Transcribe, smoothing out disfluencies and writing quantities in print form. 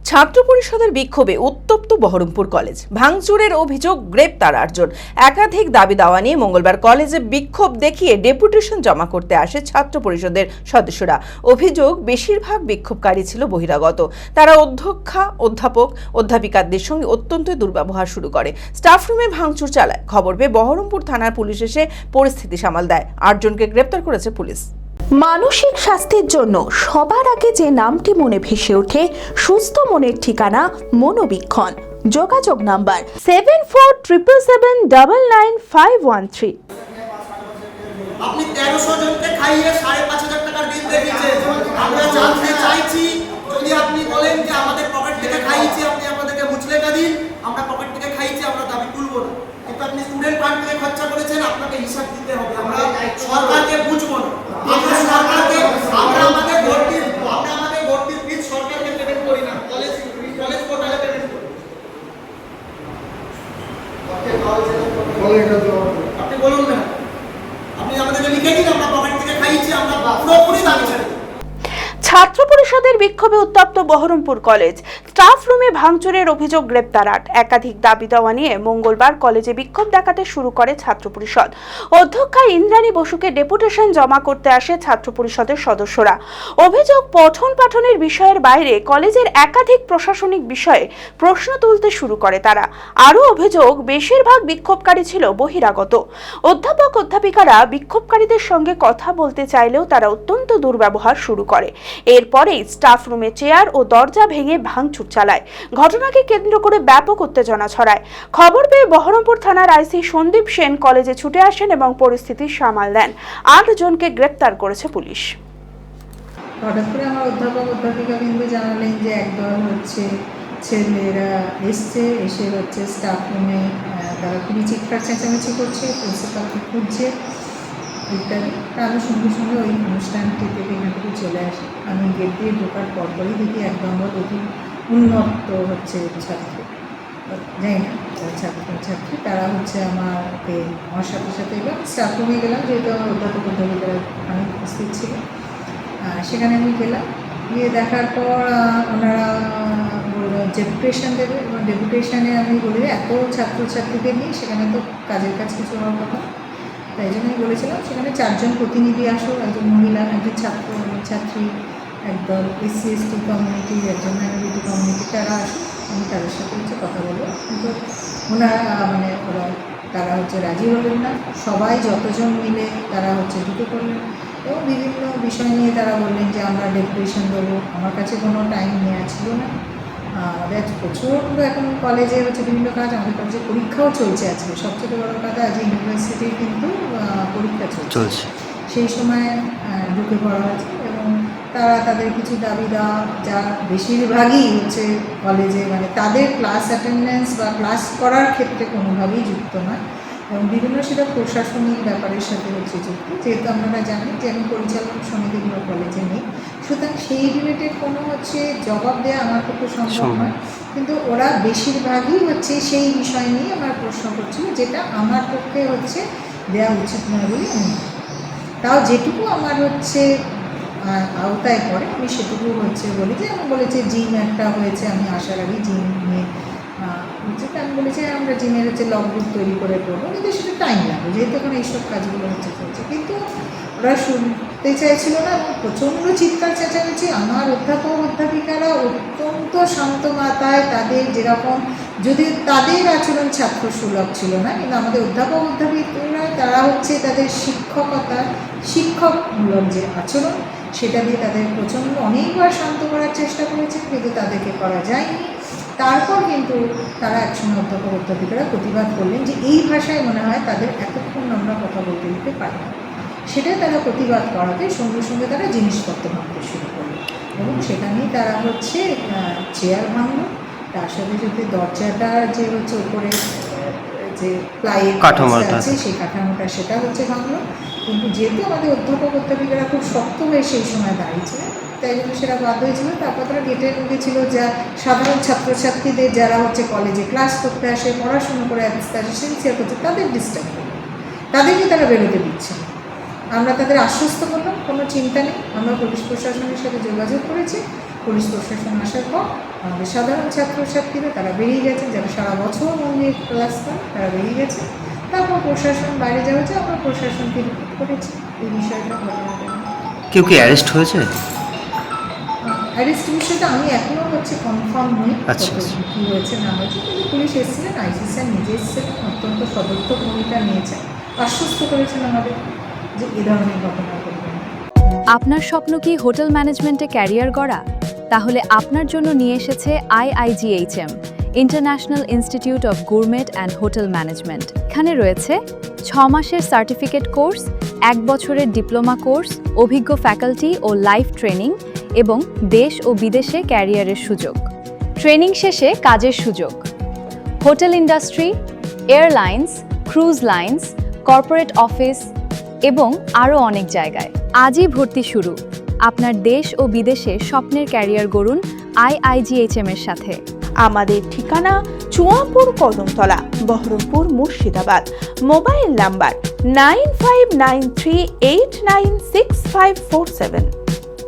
ছাত্র পরিষদের বিক্ষোভে উত্তপ্ত বহরমপুর কলেজ। ভাঙচুরের অভিযোগ, গ্রেপ্তার 8 জন। একাধিক দাবি দাওয়া নিয়ে মঙ্গলবার কলেজে বিক্ষোভ দেখিয়ে ডেপুটেশন জমা করতে আসে ছাত্র পরিষদের সদস্যরা। অভিযোগ, বেশিরভাগ বিক্ষোভকারী ছিল বহিরাগত। তারা অধ্যক্ষা, অধ্যাপক, অধ্যাপিকাদের সঙ্গে অত্যন্ত দুর্ব্যবহার শুরু করে। স্টাফ রুমে ভাঙচুর চালায়। খবর পেয়ে বহরমপুর থানার পুলিশ এসে পরিস্থিতি সামাল দেয়। 8 জনকে গ্রেপ্তার করেছে পুলিশ। মানসিক স্বাস্থ্যের জন্য সবার আগে যে নামটি মনে ভেসে ওঠে, সুস্থ মনের ঠিকানা মনোবীক্ষণ। যোগাযোগ নাম্বার 7477799513। আপনি 1300 জনকে খাইয়ে 5,500 টাকার বিল দেখিয়েছেন। আমরা জানতে চাইছি, যদি আপনি বলেন যে আমাদের পকেট থেকে খাইয়েছি, আপনি আমাদেরকে মুচলেখা দিন, আমরা পকেট থেকে খাইয়েছি, আমরা দাবি তুলবো না। কিন্তু আপনি স্টুডেন্ট ফান্ড থেকে খরচা করেছেন, আপনাকে হিসাব দিতে হবে। আমরা সরকারকে বুঝবো না। আমরা সরকারকে আমরা আমাদের ভর্তির ফিস সরকারকে পেমেন্ট করি না, কলেজ পোর্টালে পেমেন্ট করি। আপনি বলুন না, আপনি আমাদেরকে লিখে দিন, আমরা পকেট থেকে খাইয়েছি, আমরা পুরোপুরি দাবি ছেড়ে দিই। ছাত্র পরিষদের বিক্ষোভে উত্তপ্ত বহরমপুর কলেজ। স্টাফ রুমে ভাঙচুরের অভিযোগ, গ্রেপ্তার 8। একাধিক দাবি দেওয়া নিয়ে মঙ্গলবার কলেজে বিক্ষোভ দেখাতে শুরু করে ছাত্র পরিষদ। অধ্যক্ষা ইন্দ্রাণী বসুকে ডেপুটেশন জমা করতে আসে ছাত্র পরিষদের সদস্যরা। অভিযোগ, পঠন পাঠনের বিষয়ের বাইরে কলেজের একাধিক প্রশাসনিক বিষয়ে প্রশ্ন তুলতে শুরু করে তারা। আরও অভিযোগ, বেশিরভাগ বিক্ষোভকারী ছিল বহিরাগত। অধ্যাপক, অধ্যাপিকারা বিক্ষোভকারীদের সঙ্গে কথা বলতে চাইলেও তারা অত্যন্ত দুর্ব্যবহার শুরু করে। এরপরেই স্টাফ রুমে চেয়ার ও দরজা ভেঙে ভাঙচুর চালায়। ঘটনাকে কেন্দ্র করে ব্যাপক উত্তেজনা ছড়ায়। খবর পেয়ে বহরমপুর থানার আইসি সন্দীপ সেন কলেজে ছুটে আসেন এবং পরিস্থিতি সামাল দেন। 8 জনকে গ্রেপ্তার করেছে পুলিশ। হঠাৎ করে আমার অধ্যাপক অধ্যাপিকা বিন্দু জানালেন যে একদল ছেলেরা এসে স্টাফ রুমে তারা খুবই চিৎকার চেঁচামেচি করছে, প্রিন্সিপালকে খুঁজছে ইত্যাদি। আমি সঙ্গে সঙ্গে ওই অনুষ্ঠানটি থেকে এখান থেকে চলে আসি। আমি গেট দিয়ে ঢোকার পরপরই দেখি একদম অতি উন্নত ছাত্র, যাই না ছাত্রী, তারা আমার সাথে সাথে এলাম, স্টাফ রুমে গেলাম, যেহেতু আমার অধ্যাপক অধ্যাপিকারা ওখানে উপস্থিত ছিল। সেখানে আমি গেলাম, গিয়ে দেখার পর ওনারা ডেপুটেশন দেবে, এবং ডেপুটেশনে আমি বলি এত ছাত্রছাত্রীদের নিয়ে সেখানে তো কাজের কাজ কিছু হওয়ার কথা। তাই জন্য আমি বলেছিলাম সেখানে 4 জন প্রতিনিধি আসো, একজন মহিলা, একজন ছাত্রী, একদল SC/ST কমিউনিটি, একজন মাইনরিটি কমিউনিটি, তারা আসো, আমি তাদের সাথে কথা বলবো। কিন্তু তারা রাজি হলেন না। সবাই যতজন মিলে তারা ঢুকে পড়লেন এবং বিভিন্ন বিষয় নিয়ে তারা বললেন যে আমরা ডেপুটেশন দেবো। আমার কাছে কোনো টাইম নেওয়া ছিল না। আমাদের প্রচণ্ড এখন কলেজে বিভিন্ন কাজ, আমাদের কলেজে পরীক্ষাও চলছে। আজকে সবচেয়ে বড় কথা, আজ ইউনিভার্সিটির কিন্তু পরীক্ষা চলছে। সেই সময় ঢুকে পড়া হয়েছে এবং তারা তাদের কিছু দাবি দেওয়া, যা বেশিরভাগই কলেজে তাদের ক্লাস অ্যাটেন্ডেন্স বা ক্লাস করার ক্ষেত্রে কোনোভাবেই যুক্ত নয় এবং বিভিন্ন সেটা প্রশাসনিক ব্যাপারের সাথে যুক্ত। যেহেতু আমরা জানি যে আমি পরিচালক সমিতিগুলো কলেজে নেই, সুতরাং সেই রিলেটেড কোনো জবাব দেওয়া আমার পক্ষে সম্ভব নয়। কিন্তু ওরা বেশিরভাগই সেই বিষয় নিয়ে আমার প্রশ্ন করছিল, যেটা আমার পক্ষে দেওয়া উচিত নয় বলে আমি মনে করি। তাও যেটুকু আমার আওতায় পড়ে আমি সেটুকু বলি। যে আমি বলেছি জিম একটা হয়েছে, আমি আসার আগে জিম নিয়ে আমি বলেছি আমরা জিমের লগবুক তৈরি করে করবো, কিন্তু সেটা টাইম লাগবে, যেহেতু এখন এইসব কাজগুলো চলছে। কিন্তু ওরা শুনতে চাইছিল না এবং প্রচণ্ড চিৎকার চেঁচামেচি। আমার অধ্যাপক অধ্যাপিকারা অত্যন্ত শান্ত মাথায়, তাদের যেরকম, যদি তাদের আচরণ ছাত্র সুলভ ছিল না, কিন্তু আমাদের অধ্যাপক অধ্যাপিকারা তারা তাদের শিক্ষকমূলক যে আচরণ, সেটা দিয়ে তাদের প্রচণ্ড অনেকবার শান্ত করার চেষ্টা করেছে, কিন্তু তাদেরকে করা যায়নি। তারপর কিন্তু তারা একসময় অধ্যাপক অধ্যাপিকারা প্রতিবাদ করলেন যে এই ভাষায় মনে হয় তাদের এতক্ষণ আমরা কথা বলতে দিতে পারি না। সেটাই তারা প্রতিবাদ করাতে সঙ্গে সঙ্গে তারা জিনিসপত্র ভাঙতে শুরু করলো এবং সেখানেই তারা চেয়ার ভাঙল। তার সাথে সাথে দরজাটার যে উপরে যে প্লাইয়ের কাঠামোটা আছে, সেই কাঠামোটা সেটা ভাঙলো। কিন্তু যেহেতু আমাদের অধ্যাপক অধ্যাপিকারা খুব শক্ত হয়ে সেই সময় দাঁড়িয়েছিলেন, তাই জন্য সেটা বাধ্য হয়েছিল। তারপর তারা গেটের মধ্যে ছিল, যা সাধারণ ছাত্রছাত্রীদের যারা কলেজে ক্লাস করতে আসে, পড়াশুনো করে সিনসিয়ার করছে, তাদের ডিস্টার্ব করবে, তাদেরকে তারা বেরোতে দিচ্ছে না। আমরা তাদের আশ্বস্ত করলাম কোনো চিন্তা নেই, আমরা পুলিশ প্রশাসনের সাথে যোগাযোগ করেছি, পুলিশ প্রশাসন আসার পর আমাদের সাধারণ ছাত্রছাত্রীরা তারা বেরিয়ে গেছে, যারা সারা বছর মন দিয়ে ক্লাস করে তারা বেরিয়ে গেছে। তারপর প্রশাসন বাইরে যাওয়া হচ্ছে, আমরা প্রশাসনকে রিপোর্ট করেছি এই বিষয়টা। কেউ কি অ্যারেস্ট হয়েছে? অ্যারেস্ট বিষয়টা আমি এখনও কনফার্ম নই আচ্ছা। কী হয়েছে না হয়েছে, কিন্তু পুলিশ এসেছিলেন, আইসি স্যার নিজে এসেছিলেন, অত্যন্ত সদর্থ ভূমিকা নিয়েছেন, আশ্বস্ত করেছেন আমাদের যে এ ধরনের ঘটনা ঘটবে না। আপনার স্বপ্ন কি হোটেল ম্যানেজমেন্টে ক্যারিয়ার গড়া? তাহলে আপনার জন্য নিয়ে এসেছে IIGHM, international institute of gourmet and hotel management. এখানে রয়েছে 6 মাসের সার্টিফিকেট কোর্স, 1 বছরের ডিপ্লোমা কোর্স, অভিজ্ঞ ফ্যাকাল্টি ও লাইভ ট্রেনিং এবং দেশ ও বিদেশে ক্যারিয়ারের সুযোগ। ট্রেনিং শেষে কাজের সুযোগ hotel industry, airlines, cruise lines, corporate office এবং আরও অনেক জায়গায়। আজই ভর্তি শুরু। আপনার দেশ ও বিদেশে স্বপ্নের ক্যারিয়ার গড়ুন IIGHM এর সাথে। আমাদের ঠিকানা চুয়াপুর কদমতলা, বহরমপুর, মুর্শিদাবাদ। Mobile number 9593896547।